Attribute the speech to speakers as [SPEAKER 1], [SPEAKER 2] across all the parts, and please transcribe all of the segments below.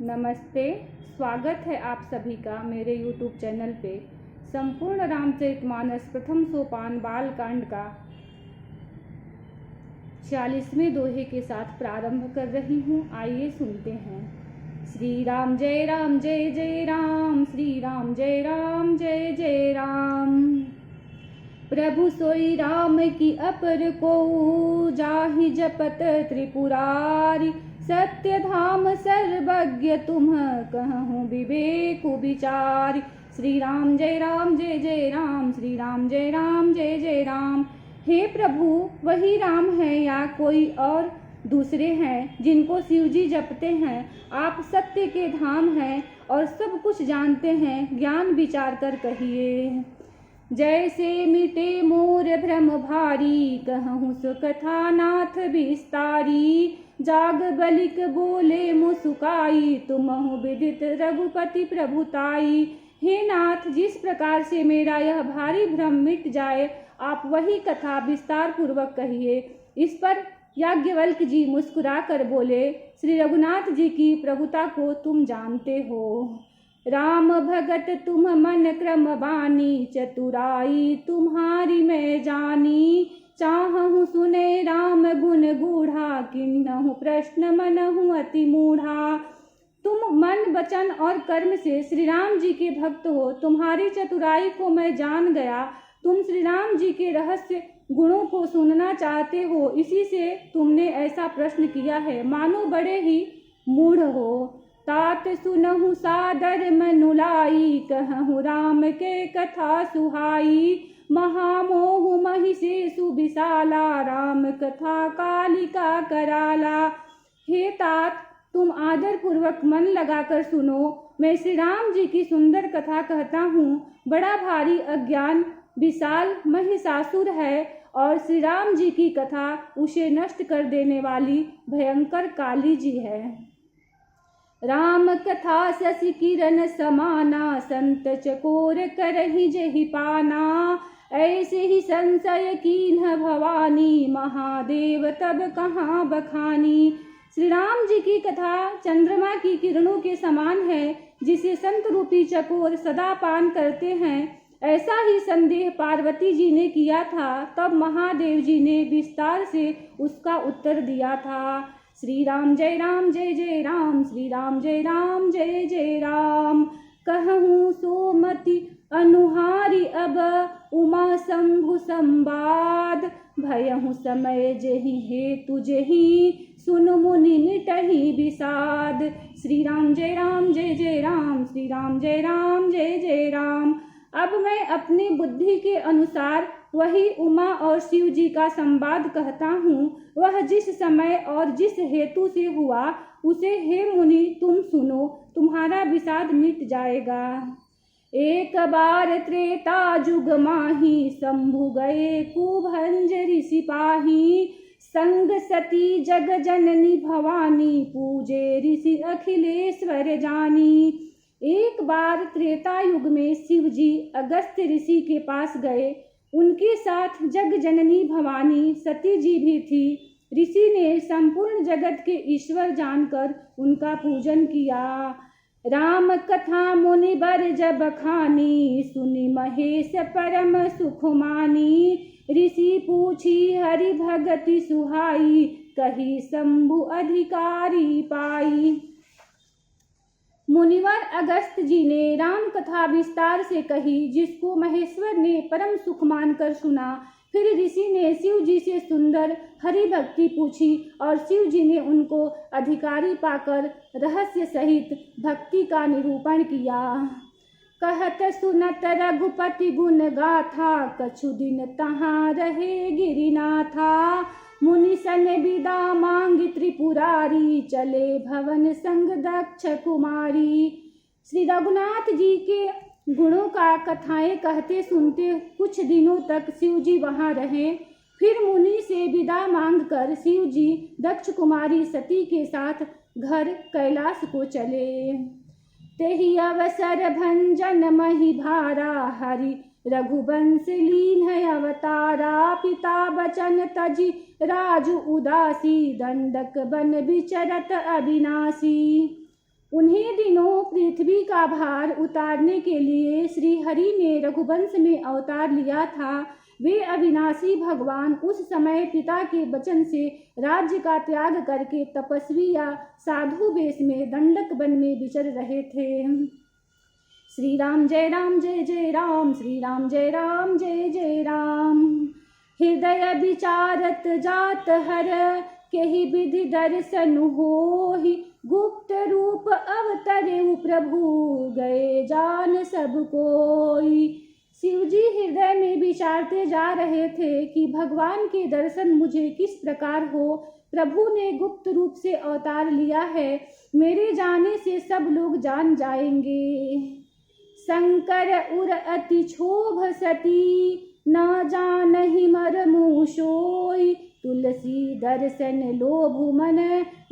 [SPEAKER 1] नमस्ते, स्वागत है आप सभी का मेरे YouTube चैनल पे। संपूर्ण रामचरितमानस प्रथम सोपान बालकांड का 46वें दोहे के साथ प्रारंभ कर रही हूँ। आइए सुनते हैं। श्री राम जय राम जय जय राम, श्री राम जय राम जय जय राम। प्रभु सोई राम की अपर को जाहि जपत त्रिपुरारी, सत्य धाम सर्वज्ञ तुम कहूँ विवेक विचारी। श्री राम जय राम जय जय राम, श्री राम जय राम जय जय राम। हे प्रभु, वही राम है या कोई और दूसरे हैं जिनको शिव जी जपते हैं? आप सत्य के धाम हैं और सब कुछ जानते हैं, ज्ञान विचार कर कहिए। जैसे मिटे मोर भ्रम भारी, कहूँ सो कथा नाथ विस्तारी। जाग बलिक बोले मुसुकाई, तुमहु विदित रघुपति प्रभुताई। हे नाथ, जिस प्रकार से मेरा यह भारी भ्रम मिट जाए, आप वही कथा विस्तार पूर्वक कहिए। इस पर याज्ञवल्क्य जी मुस्कुरा कर बोले, श्री रघुनाथ जी की प्रभुता को तुम जानते हो। राम भगत तुम मन क्रम बानी, चतुराई तुम्हारी मैं जानी। चाहूँ सुने राम गुण गूढ़ा, किन्हु प्रश्न मनहु अति मूढ़ा। तुम मन वचन और कर्म से श्री राम जी के भक्त हो, तुम्हारी चतुराई को मैं जान गया। तुम श्री राम जी के रहस्य गुणों को सुनना चाहते हो, इसी से तुमने ऐसा प्रश्न किया है, मानो बड़े ही मूढ़ हो। तात सुनहु सादर मनुलाई, कहूँ राम के कथा सुहाई। महामोह महिषेषु विशाला, राम कथा कालिका कराला। हे तात, तुम आदर पूर्वक मन लगाकर सुनो, मैं श्री राम जी की सुंदर कथा कहता हूँ। बड़ा भारी अज्ञान विशाल महिषासुर है और श्री राम जी की कथा उसे नष्ट कर देने वाली भयंकर काली जी है। राम कथा शशि किरण समाना, संत चकोर करहि जेहि पाना। ऐसे ही संशय कीन्ह भवानी, महादेव तब कहाँ बखानी। श्री राम जी की कथा चंद्रमा की किरणों के समान है, जिसे संत रूपी चकोर सदा पान करते हैं। ऐसा ही संदेह पार्वती जी ने किया था, तब महादेव जी ने विस्तार से उसका उत्तर दिया था। श्री राम जय राम जय जय राम, श्री राम जय राम जय जय राम। कहूँ सोमति अनुहारी, अब उमा शंभु संवाद। भयहु समय जेहि हेतु जेहि, सुन मुनि मिटहि विषाद। श्री राम जय राम जय जय राम, श्री राम जय राम जय जय राम। अब मैं अपनी बुद्धि के अनुसार वही उमा और शिव जी का संवाद कहता हूँ। वह जिस समय और जिस हेतु से हुआ, उसे हे मुनि तुम सुनो, तुम्हारा विषाद मिट जाएगा। एक बार त्रेता जुग माही, शंभु गए कुभंज ऋषि पाही। संग सती जग जननी भवानी, पूजे ऋषि अखिलेश्वर जानी। एक बार त्रेता युग में शिव जी अगस्त्य ऋषि के पास गए। उनके साथ जग जननी भवानी सती जी भी थी। ऋषि ने संपूर्ण जगत के ईश्वर जानकर उनका पूजन किया। राम कथा मुनि बर जब खानी, सुनि महेश परम सुख मानी। ऋषि पूछी हरि भगति सुहाई, कही शंभु अधिकारी पाई। मुनिवर अगस्त जी ने राम कथा विस्तार से कही, जिसको महेश्वर ने परम सुख मानकर सुना। फिर ऋषि ने शिव जी से सुंदर हरि भक्ति पूछी और शिव जी ने उनको अधिकारी पाकर रहस्य सहित भक्ति का निरूपण किया। कहत सुनत रघुपति गुण गाथा, कछु दिन तहाँ रहे गिरिनाथा। मुनि सन विदा मांग त्रिपुरारी, चले भवन संग दक्ष कुमारी। श्री रघुनाथ जी के गुणों का कथाएं कहते सुनते कुछ दिनों तक शिव जी वहाँ रहे। फिर मुनि से विदा मांगकर शिव जी दक्ष कुमारी सती के साथ घर कैलाश को चले। तेहि अवसर भंजन मही भारा, हरि रघुवंश लीन अवतारा। पिता बचन तजी राजु उदासी, दंडक बन विचरत अविनाशी। उन्हीं दिनों पृथ्वी का भार उतारने के लिए श्री हरि ने रघुवंश में अवतार लिया था। वे अविनाशी भगवान उस समय पिता के वचन से राज्य का त्याग करके तपस्वी या साधु वेश में दंडक वन में विचर रहे थे। श्री राम जय जय राम, श्री राम जय जय राम। हृदय विचारत जात हर केहि विधि दर्शन होहि, गुप्त रूप अवतरे प्रभु गए जान सब कोई। शिवजी हृदय में विचारते जा रहे थे कि भगवान के दर्शन मुझे किस प्रकार हो। प्रभु ने गुप्त रूप से अवतार लिया है, मेरे जाने से सब लोग जान जाएंगे। शंकर उर अति क्षोभ सती, न जानहि मरमु सोई। तुलसी दर्शन लोभ मन,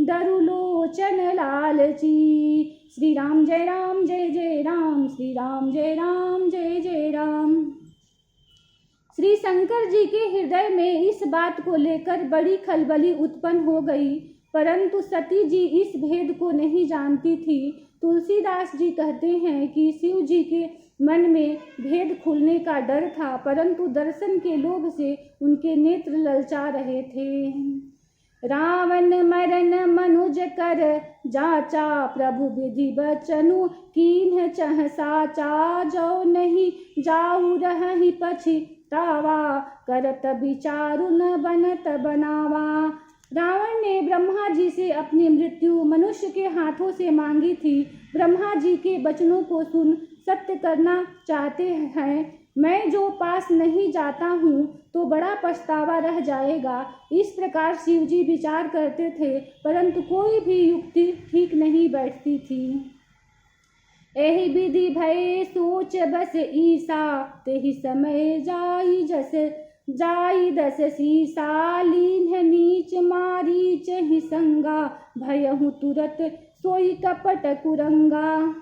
[SPEAKER 1] डरु लोचन लालची। श्री राम जय राम, श्री राम जय जय राम। श्री शंकर जी के हृदय में इस बात को लेकर बड़ी खलबली उत्पन्न हो गई, परंतु सती जी इस भेद को नहीं जानती थी। तुलसीदास जी कहते हैं कि शिव जी के मन में भेद खुलने का डर था, परंतु दर्शन के लोभ से उनके नेत्र ललचा रहे थे। रावण मरन मनुज कर जाचा, प्रभु विधि बचनु कीन्ह चह साचा। जो नहीं जाऊ रहि पछितावा, करत विचारु न बनत बनावा। रावण ने ब्रह्मा जी से अपनी मृत्यु मनुष्य के हाथों से मांगी थी। ब्रह्मा जी के वचनों को सुन सत्य करना चाहते हैं। मैं जो पास नहीं जाता हूँ तो बड़ा पछतावा रह जाएगा। इस प्रकार शिव जी विचार करते थे, परंतु कोई भी युक्ति ठीक नहीं बैठती थी। एहि विधि भय सोच बस ईसा, तेहि समय जाई दस सीसा। लीन्ह नीच मारीच ही संगा, भयहु तुरत सोई कपट कुरंगा।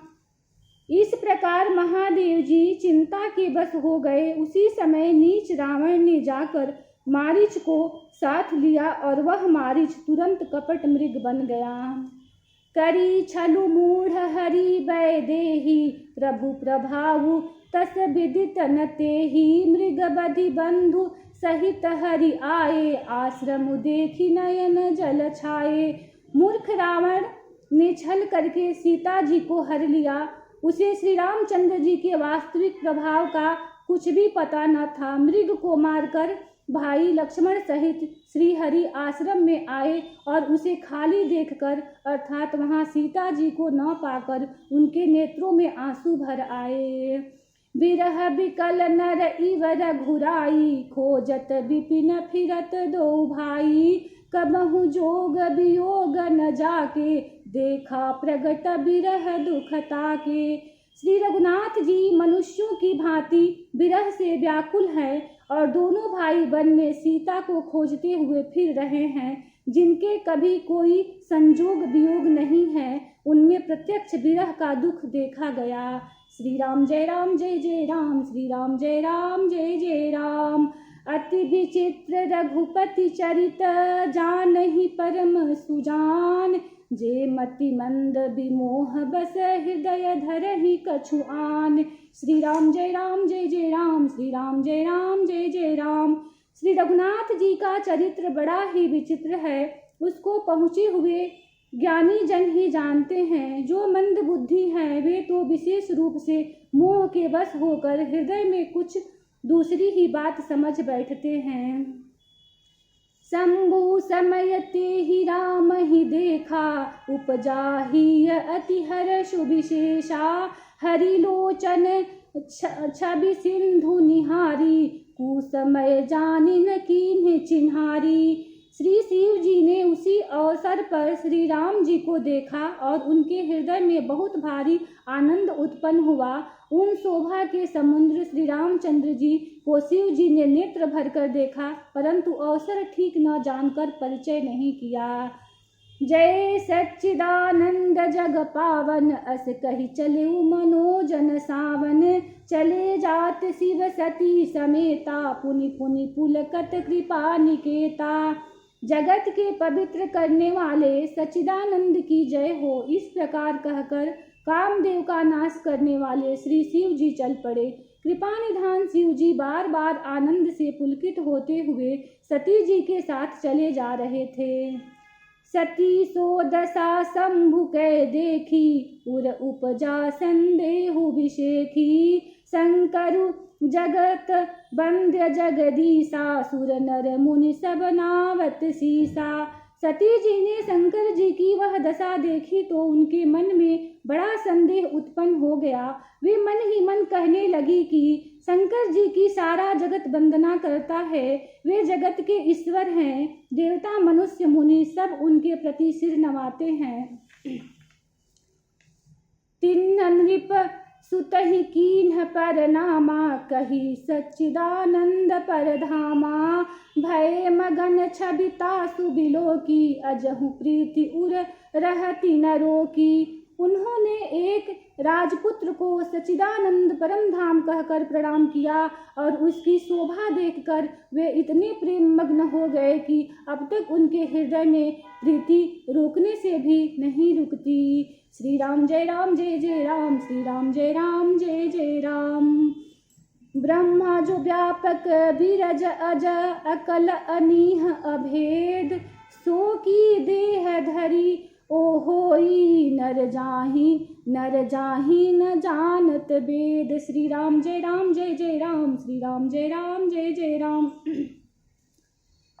[SPEAKER 1] इस प्रकार महादेव जी चिंता के बस हो गए। उसी समय नीच रावण ने जाकर मारीच को साथ लिया और वह मारीच तुरंत कपट मृग बन गया। करी छलु मूढ़ हरि वैदेही, प्रभु प्रभावु तस विदित न तेहि। मृग बधि बंधु सहित हरि आए, आश्रम देखी नयन जल छाए। मूर्ख रावण ने छल करके सीता जी को हर लिया। उसे श्री रामचंद्र जी के वास्तविक प्रभाव का कुछ भी पता न था। मृग को मारकर भाई लक्ष्मण सहित श्री हरि आश्रम में आए और उसे खाली देखकर अर्थात वहां सीता जी को न पाकर उनके नेत्रों में आंसू भर आए। विरह विकल नर इव रघुराई, खोजत विपिन फिरत दो भाई। कबहु जोग वियोग न जाके, देखा प्रगट विरह दुखता के। श्री रघुनाथ जी मनुष्यों की भांति विरह से व्याकुल हैं और दोनों भाई वन में सीता को खोजते हुए फिर रहे हैं। जिनके कभी कोई संजोग वियोग नहीं है, उनमें प्रत्यक्ष विरह का दुख देखा गया। श्री राम जय राम, श्री राम जय जय राम। अति विचित्र रघुपति चरित, जानहि परम सुजान। जे मति मंद विमोह बस, हृदय धरहि कछु आन। श्री राम जय राम, श्री राम जय जय राम। श्री रघुनाथ जी का चरित्र बड़ा ही विचित्र है। उसको पहुँचे हुए ज्ञानी जन ही जानते हैं। जो मंद बुद्धि हैं वे तो विशेष रूप से मोह के वश होकर हृदय में कुछ दूसरी ही बात समझ बैठते हैं। शंभु समयते ही राम ही देखा, उपजा ही अति हर्ष विशेषा। हरिलोचन छवि सिंधु निहारी, कुसमय जानिन कीन्ह चिन्हारी। श्री शिव जी ने उसी अवसर पर श्री राम जी को देखा और उनके हृदय में बहुत भारी आनंद उत्पन्न हुआ। उन शोभा के समुद्र श्री रामचंद्र जी को शिव जी ने नेत्र भरकर देखा, परंतु अवसर ठीक न जानकर परिचय नहीं किया। जय सच्चिदानंद जग पावन, अस कही चले मनोजन सावन। चले जात शिव सती समेता, पुनि पुनि पुलकत कृपा निकेता। जगत के पवित्र करने वाले सच्चिदानंद की जय हो। इस प्रकार कहकर कामदेव का नाश करने वाले श्री शिव जी चल पड़े। कृपा निधान शिव जी बार बार आनंद से पुलकित होते हुए सती जी के साथ चले जा रहे थे। सती सो दशा शंभु कै देखी, उर उपजा संदेहु विशेखी। शंकरु जगत बंध्य जगदीशा, सुर नर मुनि सब नावत सीसा। सती जी ने शंकर जी की वह दशा देखी तो उनके मन में बड़ा संदेह उत्पन्न हो गया। वे मन ही मन कहने लगी कि शंकर जी की सारा जगत वंदना करता है, वे जगत के ईश्वर हैं। देवता मनुष्य मुनि सब उनके प्रति सिर नवाते हैं। तिन्न नृप सुतहि कीन्ह परनामा, कही सच्चिदानंद परधामा। भय मगन छबिता सुबिलो की, अजहु प्रीति उर रहति नरो की। उन्होंने एक राजपुत्र को सच्चिदानंद परम धाम कहकर प्रणाम किया और उसकी शोभा देखकर वे इतने प्रेम मग्न हो गए कि अब तक उनके हृदय में प्रीति रोकने से भी नहीं रुकती। श्री राम जय जय राम, श्री राम जय जय राम। ब्रह्मा जो व्यापक विरज अज अकल अनीह अभेद, सो की देह धरी ओ होई नर जाहि न जानत वेद। श्री राम जय जय राम, श्री राम जय जय राम।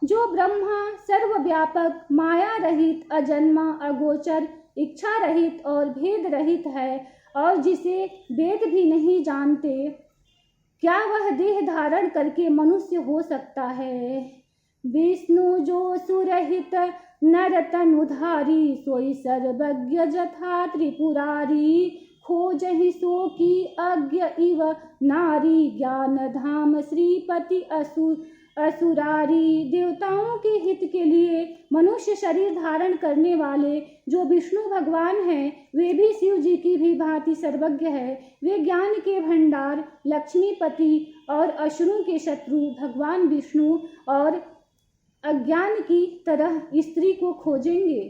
[SPEAKER 1] जो ब्रह्मा सर्वव्यापक, माया रहित, अजन्मा, अगोचर, इच्छा रहित और भेद रहित है और जिसे वेद भी नहीं जानते, क्या वह देह धारण करके मनुष्य हो सकता है? विष्णु जो सुरहित नर तनुधारी, सोई सर्वज्ञ जथा त्रिपुरारी। खोजहि सो की अज्ञ इव नारी, ज्ञान धाम श्रीपति असुरारी। देवताओं के हित के लिए मनुष्य शरीर धारण करने वाले जो विष्णु भगवान हैं, वे भी शिव जी की भी भांति सर्वज्ञ है। वे ज्ञान के भंडार, लक्ष्मीपति और असुरों के शत्रु भगवान विष्णु और अज्ञान की तरह स्त्री को खोजेंगे।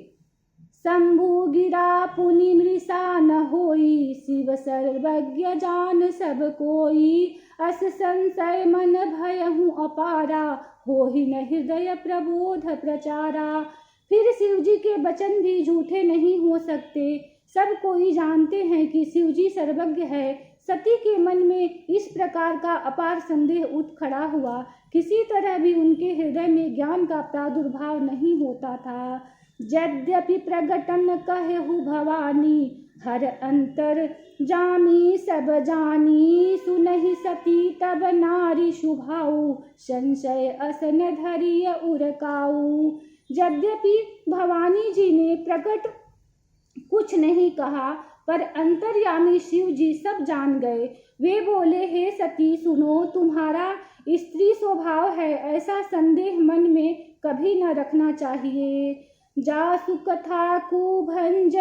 [SPEAKER 1] शंभु गिरा पुनि मृषा न होई, शिव सर्वज्ञ जान सब कोई। अस संशय मन भयहु अपारा, होहि न हृदय प्रबोध प्रचारा। फिर शिव जी के वचन भी झूठे नहीं हो सकते। सब कोई जानते हैं कि शिव जी सर्वज्ञ है। सती के मन में इस प्रकार का अपार संदेह उठ खड़ा हुआ। किसी तरह भी उनके हृदय में ज्ञान का प्रादुर्भाव नहीं होता था। यद्यपि प्रगटन कहु भवानी, हर अंतर जामी सब जानी। सुनहि सती तब नारी शुभाऊ, संशय असन धरिय उरकाऊ। यद्यपि भवानी जी ने प्रकट कुछ नहीं कहा, पर अंतर्यामी शिव जी सब जान गए। वे बोले, हे सती सुनो, तुम्हारा स्त्री स्वभाव है, ऐसा संदेह मन में कभी न रखना चाहिए। जासु कथा कुभंज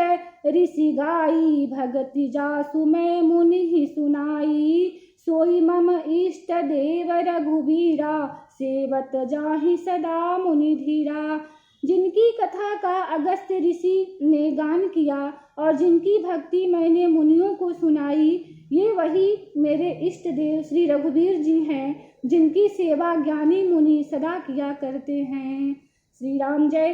[SPEAKER 1] ऋषि गाई, भगति जासु मैं मुनि ही सुनाई। सोई मम इष्ट देव रघुबीरा, सेवत जाहि सदा मुनि धीरा। जिनकी कथा का अगस्त्य ऋषि ने गान किया और जिनकी भक्ति मैंने मुनियों को सुनाई, ये वही मेरे इष्ट देव श्री रघुवीर जी हैं, जिनकी सेवा ज्ञानी मुनि सदा किया करते हैं। श्री राम जय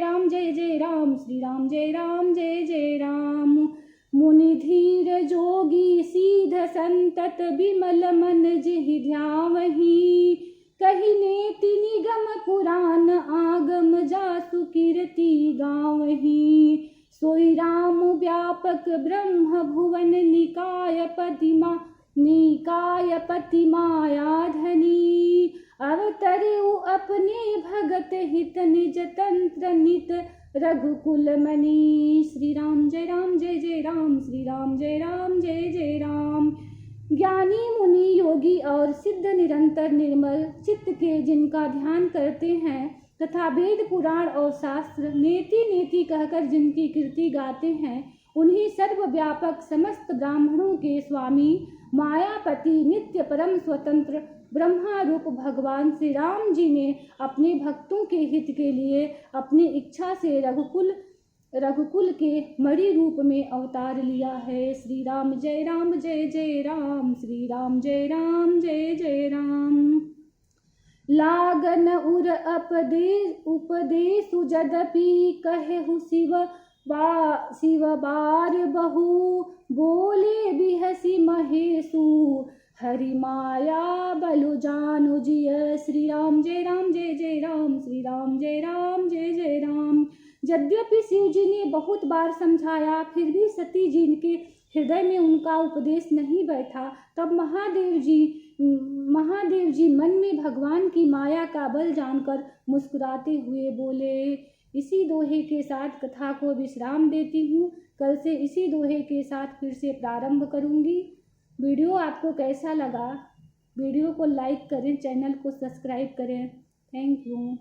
[SPEAKER 1] जय राम, श्री राम जय जय राम। मुनि धीर जोगी सीध संतत, बिमल मन जिहि ध्यावहि। कही नेति निगम पुराण, आगम जासु कीर्ति गावहि। सोई राम व्यापक ब्रह्म भुवन, निकाय पति मायाधनी। अवतरे अपने भगत हित, निज तंत्र नित रघुकुल मणि। श्री राम जय जय राम, श्री राम जय जय राम। ज्ञानी मुनि योगी और सिद्ध निरंतर निर्मल चित्त के जिनका ध्यान करते हैं तथा वेद पुराण और शास्त्र नेति नेति कहकर जिनकी कीर्ति गाते हैं, उन्हीं सर्वव्यापक समस्त ब्राह्मणों के स्वामी, मायापति, नित्य परम स्वतंत्र ब्रह्मा रूप भगवान श्री राम जी ने अपने भक्तों के हित के लिए अपनी इच्छा से रघुकुल के मणि रूप में अवतार लिया है। श्री राम जय राम, श्री राम जय जय राम। लागन उर उपदेशु जदपि कहेहु शिव बार बहु, बोले बिहसी महेशु हरि माया बलु जानु जिय। श्री राम जय राम, श्री राम जय जय राम। यद्यपि शिव जी ने बहुत बार समझाया, फिर भी सती जी के हृदय में उनका उपदेश नहीं बैठा। तब महादेव जी मन में भगवान की माया का बल जानकर मुस्कुराते हुए बोले। इसी दोहे के साथ कथा को विश्राम देती हूँ। कल से इसी दोहे के साथ फिर से प्रारंभ करूँगी। वीडियो आपको कैसा लगा? वीडियो को लाइक करें, चैनल को सब्सक्राइब करें। Thank you.